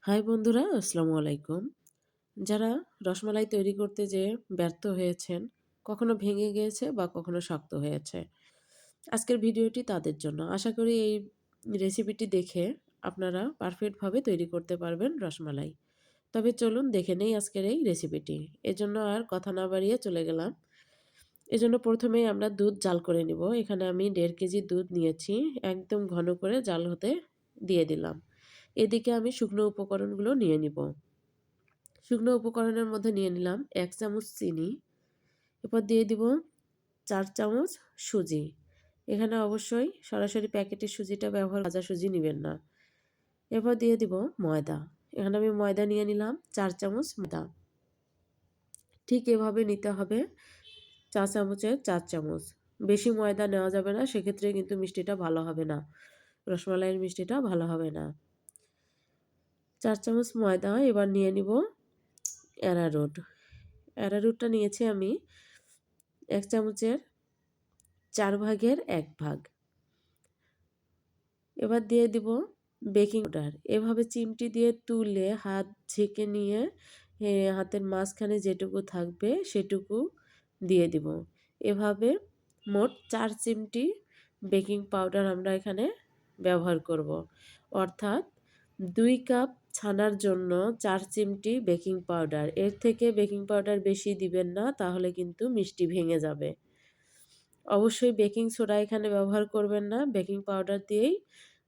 High বন্ধুরা, আসসালামু আলাইকুম। যারা রসমালাই তৈরি করতে যেয়ে ব্যর্থ হয়েছেন, কখনো ভেঙে গিয়েছে বা কখনো শক্ত হয়েছে। আজকের ভিডিওটি তাদের জন্য। আশা করি এই রেসিপিটি দেখে আপনারা পারফেক্টভাবে তৈরি করতে পারবেন রসমালাই। তবে চলুন দেখে নেই আজকের এই রেসিপিটি। এজন্য আর কথা না বাড়িয়ে চলে গেলাম। এজন্য প্রথমেই আমরা দুধ জাল করে নিব। এখানে আমি ১.৫ কেজি দুধ নিয়েছি। একদম ঘন করে জাল হতে দিয়ে দিলাম। এদিকে আমি শুকনো উপকরণগুলো নিয়ে নিব। শুকনো উপকরণের মধ্যে নিয়ে নিলাম ১ চামচ চিনি, এরপর দিয়ে দিব ৪ চামচ সুজি। এখানে অবশ্যই সরাসরি প্যাকেটের সুজিটা ব্যবহার ভাজা সুজি নিবেন না। এরপর দিয়ে দিব ময়দা। এখানে আমি ময়দা নিয়ে নিলাম ৪ চামচ ময়দা। ঠিক এভাবে নিতে হবে ৪ চামচের ৪ চামচ। বেশি ময়দা নেওয়া যাবে না, সেক্ষেত্রে কিন্তু মিষ্টিটা ভালো হবে না। রসমালাইয়ের মিষ্টিটা ভালো হবে না। ৪ চামচ ময়দা, এবার নিয়ে নিব অ্যারারুট। অ্যারারুটটা নিয়েছি আমি ১ চামচের ৪ ভাগের ১ ভাগ। এবার দিয়ে দিব বেকিং পাউডার। এভাবে চিমটি দিয়ে তুলে হাত ঝেঁকে নিয়ে হাতের মাঝখানে যেটুকু থাকবে সেটুকু দিয়ে দিব। এভাবে মোট ৪ চিমটি বেকিং পাউডার আমরা এখানে ব্যবহার করব। অর্থাৎ ২ কাপ ছানার জন্য ৪ চিমটি বেকিং পাউডার। এর থেকে বেকিং পাউডার বেশি দিবেন না, তাহলে কিন্তু মিষ্টি ভেঙে যাবে। অবশ্যই বেকিং সোডা এখানে ব্যবহার করবেন না, বেকিং পাউডার দিয়েই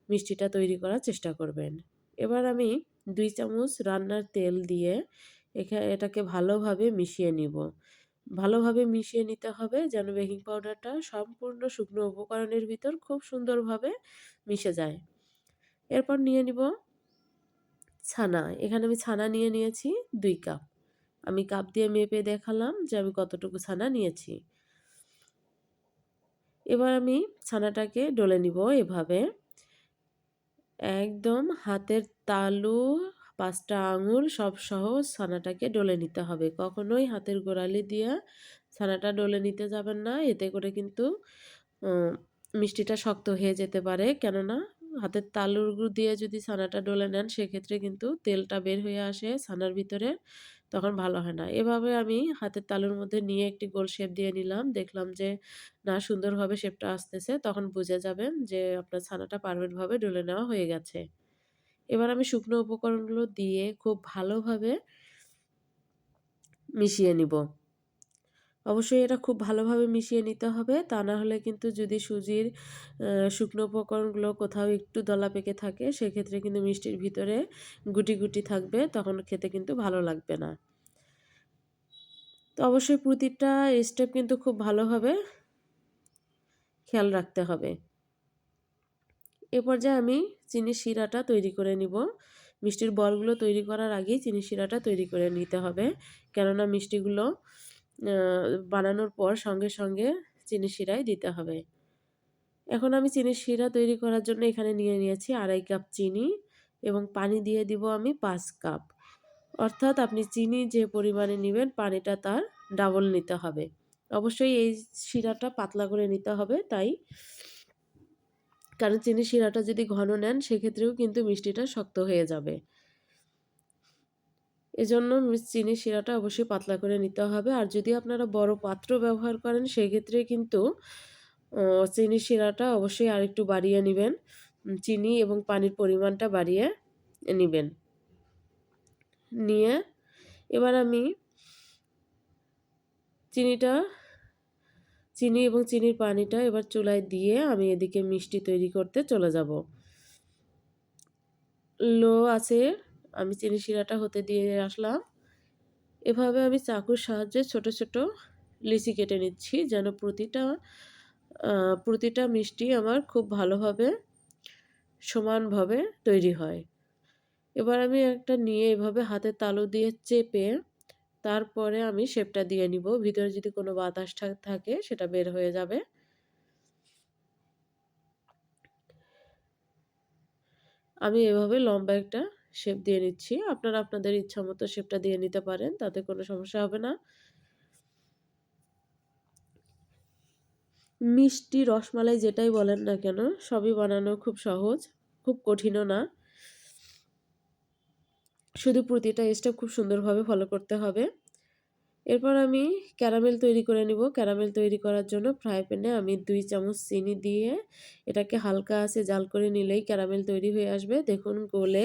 মিষ্টিটা তৈরি করার চেষ্টা করবেন। এবার আমি ২ চামচ রান্নার তেল দিয়ে এটাকে ভালোভাবে মিশিয়ে নিব। ভালোভাবে মিশিয়ে নিতে হবে যেন বেকিং পাউডারটা সম্পূর্ণ শুকনো উপকরণের ভিতর খুব সুন্দরভাবে মিশে যায়। এরপর নিয়ে নিব ছানা। এখানে আমি ছানা নিয়ে নিয়েছি ২ কাপ। আমি কাপ দিয়ে মেপে দেখালাম যে আমি কতটুকু ছানা নিয়েছি। এবার আমি ছানাটাকে ডলে নিব এভাবে। একদম হাতের তালু ৫ টা আঙুল সব সহ ছানাটাকে ডলে নিতে হবে। কখনোই হাতের গোড়ালি দিয়ে ছানাটা ডলে নিতে যাবেন না। এতে করে কিন্তু অ মিষ্টিটা শক্ত হয়ে যেতে পারে। কেননা হাতের তালুর দিয়ে যদি ছানাটা ডলে নেন, সেক্ষেত্রে কিন্তু তেলটা বের হয়ে আসে ছানার ভিতরে, তখন ভালো হয় না। এভাবে আমি হাতের তালুর মধ্যে নিয়ে একটি গোল শেপ দিয়ে নিলাম। দেখলাম যে না, সুন্দরভাবে শেপটা আসতেছে, তখন বুঝে যাবেন যে আপনার ছানাটা পারফেক্টভাবে ডলে নেওয়া হয়ে গেছে। এবার আমি শুকনো উপকরণগুলো দিয়ে খুব ভালোভাবে মিশিয়ে নিব। অবশ্যই এটা খুব ভালোভাবে মিশিয়ে নিতে হবে। তা না হলে কিন্তু যদি সুজির শুকনো উপকরণগুলো কোথাও একটু দলা পেকে থাকে, সেক্ষেত্রে কিন্তু মিষ্টির ভিতরে গুটি, গুটি থাকবে। তখন খেতে কিন্তু ভালো লাগবে না। তো অবশ্যই প্রতিটা স্টেপ কিন্তু খুব ভালোভাবে খেয়াল রাখতে হবে। এ পর্যায়ে আমি চিনির শিরাটা তৈরি করে নিব। মিষ্টির বলগুলো তৈরি করার আগেই চিনির শিরাটা তৈরি করে নিতে হবে। কেননা মিষ্টিগুলো আ বানানোর পর সঙ্গে, সঙ্গে চিনির শিরায় দিতে হবে। এখন আমি চিনির শিরা তৈরি করার জন্য এখানে নিয়ে নিয়েছি ২.৫ কাপ চিনি এবং পানি দিয়ে দিব আমি ৫ কাপ। অর্থাৎ আপনি চিনি যে পরিমাণে নিবেন, পানিটা তার ডাবল নিতে হবে। অবশ্যই এই শিরাটা পাতলা করে নিতে হবে, কারণ চিনির শিরাটা যদি ঘন নেন, সেক্ষেত্রেও কিন্তু মিষ্টিটা শক্ত হয়ে যাবে। এজন্য চিনির শিরাটা অবশ্যই পাতলা করে নিতে হবে। আর যদি আপনারা বড় পাত্র ব্যবহার করেন, সেক্ষেত্রে কিন্তু চিনির শিরাটা অবশ্যই আরেকটু বাড়িয়ে নিবেন। চিনি এবং পানির পরিমাণটা বাড়িয়ে নিবেন। নিয়ে এবার আমি চিনিটা চিনি এবং চিনির পানিটা এবার চুলায় দিয়ে আমি এদিকে মিষ্টি তৈরি করতে চলে যাব। লো আঁচে আমি চিনি শিরাটা হতে দিয়ে আসলাম। এভাবে আমি চাকুর সাহায্যে ছোট, ছোট লিচি কেটে নিচ্ছি যেন প্রতিটা মিষ্টি আমার খুব ভালোভাবে সমানভাবে তৈরি হয়। এবার আমি একটা নিয়ে এভাবে হাতের তালু দিয়ে চেপে তারপরে আমি শেপটা দিয়ে নিব। ভিতরে যদি কোনো বাতাস থাকে সেটা বের হয়ে যাবে। আমি এভাবে লম্বা একটা শেপ দিয়ে নিচ্ছি। আপনারা আপনাদের ইচ্ছামতো শেপটা দিয়ে নিতে পারেন। তাতে কোনো সমস্যা হবে না। মিষ্টি, রসমালাই যেটাই বলেন না কেন, সবই বানানো খুব সহজ, খুব কঠিনও না। শুধু প্রতিটা স্টেপ খুব সুন্দরভাবে ফলো করতে হবে। এরপর আমি ক্যারামেল তৈরি করে নিব। ক্যারামেল তৈরি করার জন্য ফ্রাই প্যানে আমি ২ চামচ চিনি দিয়ে এটাকে হালকা আঁচে জাল করে নিলেই ক্যারামেল তৈরি হয়ে আসবে। দেখুন গলে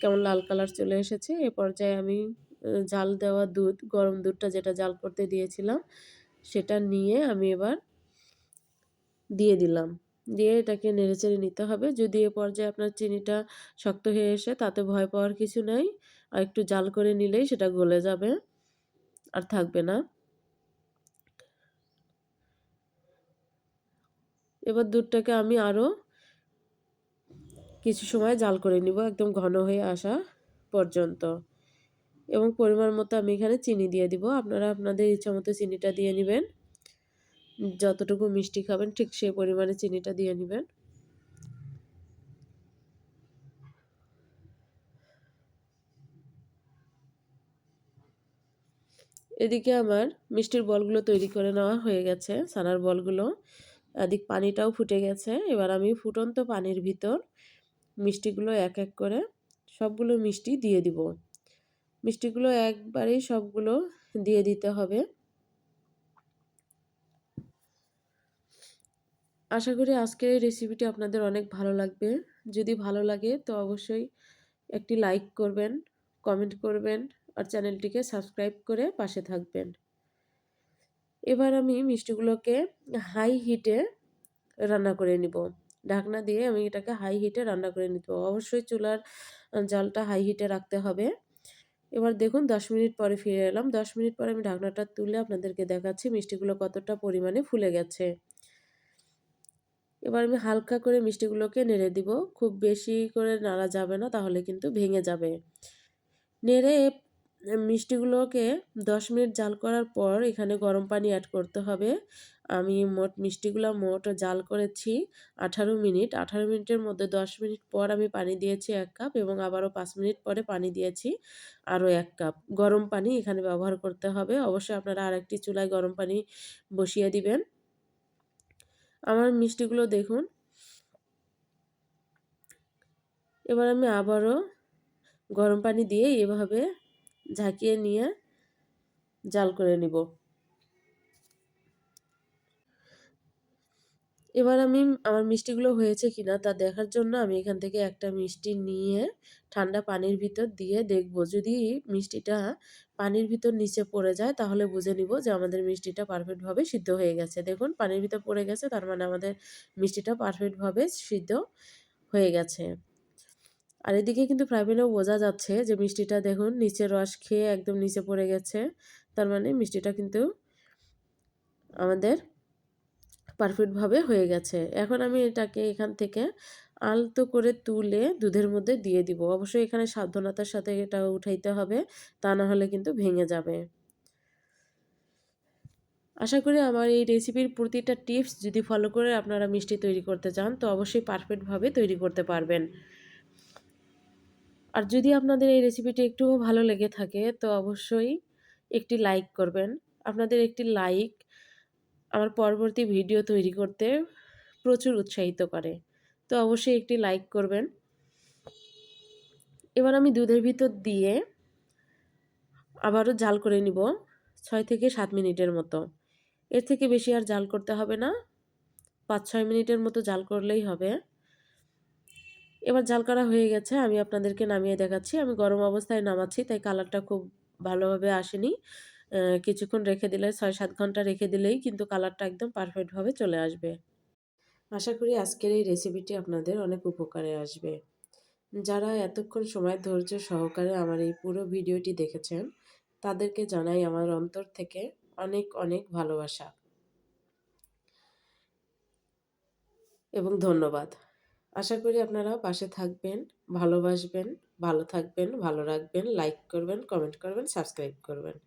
কেমন লাল কালার চলে এসেছে। এ পর্যায়ে আমি জাল দেওয়া দুধ, গরম দুধটা যেটা জাল করতে দিয়েছিলাম, সেটা নিয়ে আমি এবার দিয়ে দিলাম। দিয়ে এটাকে নেড়েচেড়ে নিতে হবে। যদি এ পর্যায়ে আপনার চিনিটা শক্ত হয়ে আসে তাতে ভয় পাওয়ার কিছু নাই। আর একটু জাল করে নিলেই সেটা গলে যাবে, আর থাকবে না। এবার দুধটাকে আমি আরও কিছু সময় জাল করে নিব একদম ঘন হয়ে আসা পর্যন্ত, এবং পরিমাণ মতো আমি এখানে চিনি দিয়ে দিব। আপনারা আপনাদের ইচ্ছামতো চিনিটা দিয়ে নেবেন। যতটুকু মিষ্টি খাবেন ঠিক সেই পরিমাণে চিনিটা দিয়ে নেবেন। এদিকে আমার মিষ্টির বলগুলো তৈরি করে নেওয়া হয়ে গেছে, ছানার বলগুলো। এদিক পানিটাও ফুটে গেছে। এবার আমি ফুটন্ত পানির ভিতর মিষ্টিগুলো এক এক করে সবগুলো মিষ্টি দিয়ে দিব। মিষ্টিগুলো একবারেই সবগুলো দিয়ে দিতে হবে। আশা করি আজকের এই রেসিপিটি আপনাদের অনেক ভালো লাগবে। যদি ভালো লাগে তো অবশ্যই একটি লাইক করবেন, কমেন্ট করবেন, আর চ্যানেলটিকে সাবস্ক্রাইব করে পাশে থাকবেন। এবার আমি মিষ্টিগুলোকে হাই হিটে রান্না করে নিব। ঢাকনা দিয়ে আমি এটাকে হাই হিটে রান্না করে নিতে হবে। অবশ্যই চুলার জালটা হাই হিটে রাখতে হবে। এবার দেখুন ১০ মিনিট পরে ফিরে এলাম। ১০ মিনিট পরে আমি ঢাকনাটা তুলে আপনাদেরকে দেখাচ্ছি মিষ্টিগুলো কতটা পরিমাণে ফুলে গেছে। এবার আমি হালকা করে মিষ্টিগুলোকে নেড়ে দিব। খুব বেশি করে নাড়া যাবে না, তাহলে কিন্তু ভেঙে যাবে। নেড়ে মিষ্টিগুলোকে ১০ মিনিট জাল করার পর এখানে গরম পানি অ্যাড করতে হবে। আমি মিষ্টিগুলো জাল করেছি ১৮ মিনিট। ১৮ মিনিটের মধ্যে ১০ মিনিট পর আমি পানি দিয়েছি ১ কাপ, এবং আবারও ৫ মিনিট পরে পানি দিয়েছি আরও ১ কাপ। গরম পানি এখানে ব্যবহার করতে হবে। অবশ্যই আপনারা আরেকটি চুলায় গরম পানি বসিয়ে দিবেন। আমার মিষ্টিগুলো দেখুন। এবার আমি আবারও গরম পানি দিয়ে এভাবে ঝাঁকিয়ে নিয়ে জাল করে নিব। এবার আমি আমার মিষ্টিগুলো হয়েছে কিনা তা দেখার জন্য আমি এখান থেকে একটা মিষ্টি নিয়ে ঠান্ডা পানির ভিতর দিয়ে দেখব। যদি মিষ্টিটা পানির ভিতর নিচে পড়ে যায় তাহলে বুঝে নিব যে আমাদের মিষ্টিটা পারফেক্টভাবে সিদ্ধ হয়ে গেছে। দেখুন পানির ভিতর পড়ে গেছে, তার মানে আমাদের মিষ্টিটা পারফেক্টভাবে সিদ্ধ হয়ে গেছে। আর এদিকে কিন্তু ফ্রাই প্যানেও বোঝা যাচ্ছে যে মিষ্টিটা দেখুন নিচে রস খেয়ে একদম নিচে পড়ে গেছে। তার মানে মিষ্টিটা কিন্তু আমাদের পারফেক্টভাবে হয়ে গেছে। এখন আমি এটাকে এখান থেকে আলতো করে তুলে দুধের মধ্যে দিয়ে দিব। অবশ্যই এখানে সাবধানতার সাথে এটা উঠাইতে হবে, তা না হলে কিন্তু ভেঙে যাবে। আশা করি আমার এই রেসিপির প্রতিটা টিপস যদি ফলো করে আপনারা মিষ্টি তৈরি করতে চান তো অবশ্যই পারফেক্টভাবে তৈরি করতে পারবেন। আর যদি আপনাদের এই রেসিপিটি একটুও ভালো লেগে থাকে তো অবশ্যই একটি লাইক করবেন। আপনাদের একটি লাইক আমার পরবর্তী ভিডিও তৈরি করতে প্রচুর উৎসাহিত করে। তো অবশ্যই একটি লাইক করবেন। এবার আমি দুধের ভিতর দিয়ে আবারও জাল করে নিব ৬ থেকে ৭ মিনিটের মতো। এর থেকে বেশি আর জাল করতে হবে না। ৫-৬ মিনিটের মতো জাল করলেই হবে। এবার জাল করা হয়ে গেছে, আমি আপনাদেরকে নামিয়ে দেখাচ্ছি। আমি গরম অবস্থায় নামাচ্ছি, তাই কালারটা খুব ভালোভাবে আসেনি। কিছুক্ষণ রেখে দিলে ৬-৭ ঘন্টা রেখে দিলেই কিন্তু কালারটা একদম পারফেক্টভাবে চলে আসবে। আশা করি আজকের এই রেসিপিটি আপনাদের অনেক উপকারে আসবে। যারা এতক্ষণ সময় ধৈর্য সহকারে আমার এই পুরো ভিডিওটি দেখেছেন, তাদেরকে জানাই আমার অন্তর থেকে অনেক অনেক ভালোবাসা এবং ধন্যবাদ। আশা করি আপনারা পাশে থাকবেন, ভালোবাসবেন, ভালো থাকবেন, ভালো রাখবেন, লাইক করবেন, কমেন্ট করবেন, সাবস্ক্রাইব করবেন।